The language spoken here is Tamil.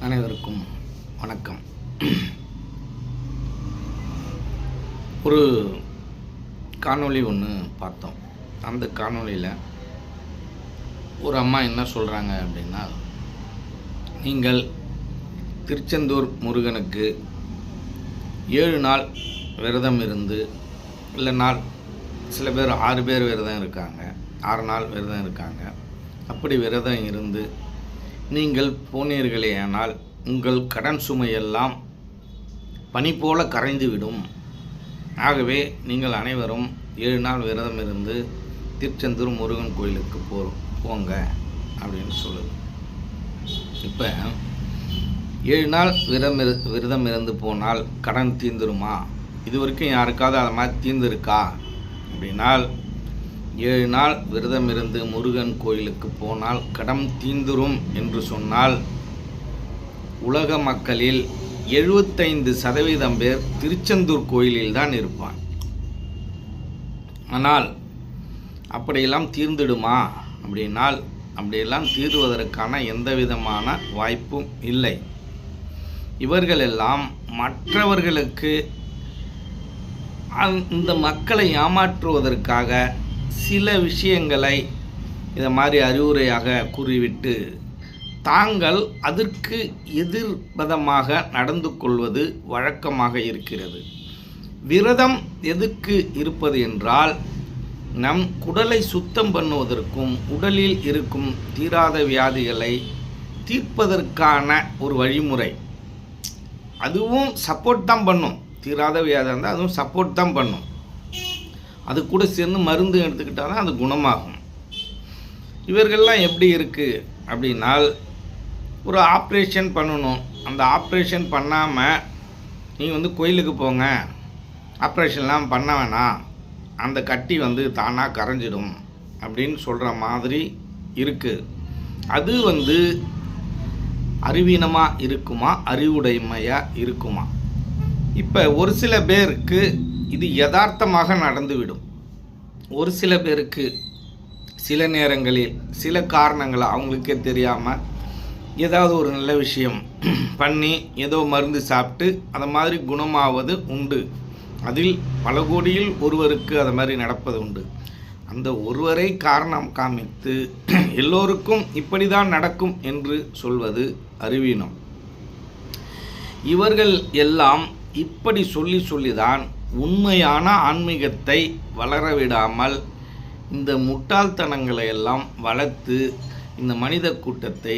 அனைவருக்கும் வணக்கம். ஒரு காணொளி ஒன்று பார்த்தோம். அந்த காணொளியில் ஒரு அம்மா என்ன சொல்கிறாங்க அப்படின்னா, நீங்கள் திருச்செந்தூர் முருகனுக்கு 7 நாள் விரதம் இருந்து, இல்லை நாள் சில பேர் 6 பேர் விரதம் இருக்காங்க, 6 நாள் விரதம் இருக்காங்க. அப்படி விரதம் இருந்து நீங்கள் போனீர்களேயானால் உங்கள் கடன் சுமையெல்லாம் பனி போல கரைந்துவிடும். ஆகவே நீங்கள் அனைவரும் 7 நாள் விரதம் இருந்து திருச்செந்தூர் முருகன் கோயிலுக்கு போங்க அப்படின்னு சொல்லுது. இப்போ 7 நாள் விரதம் இருந்து போனால் கடன் தீர்ந்துருமா? இது வரைக்கும் யாருக்காவது அதை மாதிரி தீர்ந்துருக்கா அப்படின்னால், 7 நாள் விரதம் இருந்து முருகன் கோயிலுக்கு போனால் கடன் தீந்துரும் என்று சொன்னால், உலக மக்களில் 75% பேர் திருச்செந்தூர் கோயிலில் தான் இருப்பான். ஆனால் அப்படியெல்லாம் தீர்ந்துடுமா அப்படின்னால், அப்படியெல்லாம் தீர்வதற்கான எந்த விதமான வாய்ப்பும் இல்லை. இவர்களெல்லாம் மற்றவர்களுக்கு இந்த மக்களை ஏமாற்றுவதற்காக சில விஷயங்களை இதை மாதிரி அறிவுரையாக கூறிவிட்டு தாங்கள் அதற்கு எதிர்பதமாக நடந்து கொள்வது வழக்கமாக இருக்கிறது. விரதம் எதுக்கு இருப்பது என்றால், நம் குடலை சுத்தம் பண்ணுவதற்கும் உடலில் இருக்கும் தீராத வியாதிகளை தீர்ப்பதற்கான ஒரு வழிமுறை. அதுவும் சப்போர்ட் தான் பண்ணும். தீராத வியாதி இருந்தால் அதுவும் சப்போர்ட் தான் பண்ணும். அது கூட சேர்ந்து மருந்து எடுத்துக்கிட்டால் தான் அது குணமாகும். இவர்கள்லாம் எப்படி இருக்குது அப்படின்னால், ஒரு ஆப்ரேஷன் பண்ணணும். அந்த ஆப்ரேஷன் பண்ணாமல் நீங்கள் கோயிலுக்கு போங்க, ஆப்ரேஷன்லாம் பண்ண வேணாம், அந்த கட்டி தானாக கரைஞ்சிடும் அப்படின்னு சொல்கிற மாதிரி இருக்குது. அது அறிவீனமாக இருக்குமா, அறிவுடைமையாக இருக்குமா? இப்போ ஒரு சில பேருக்கு இது யதார்த்தமாக நடந்துவிடும். ஒரு சில பேருக்கு சில நேரங்களில் சில காரணங்கள் அவங்களுக்கே தெரியாமல் ஏதாவது ஒரு நல்ல விஷயம் பண்ணி ஏதோ மருந்து சாப்பிட்டு அதை மாதிரி குணமாவது உண்டு. அதில் பல கோடியில் ஒருவருக்கு அது மாதிரி நடப்பது உண்டு. அந்த ஒருவரை காரணம் காமித்து எல்லோருக்கும் இப்படி தான் நடக்கும் என்று சொல்வது அறிவீனம். இவர்கள் எல்லாம் இப்படி சொல்லிதான் உண்மையான ஆன்மீகத்தை வளரவிடாமல் இந்த முட்டாள்தனங்களை எல்லாம் வளர்த்து இந்த மனித கூட்டத்தை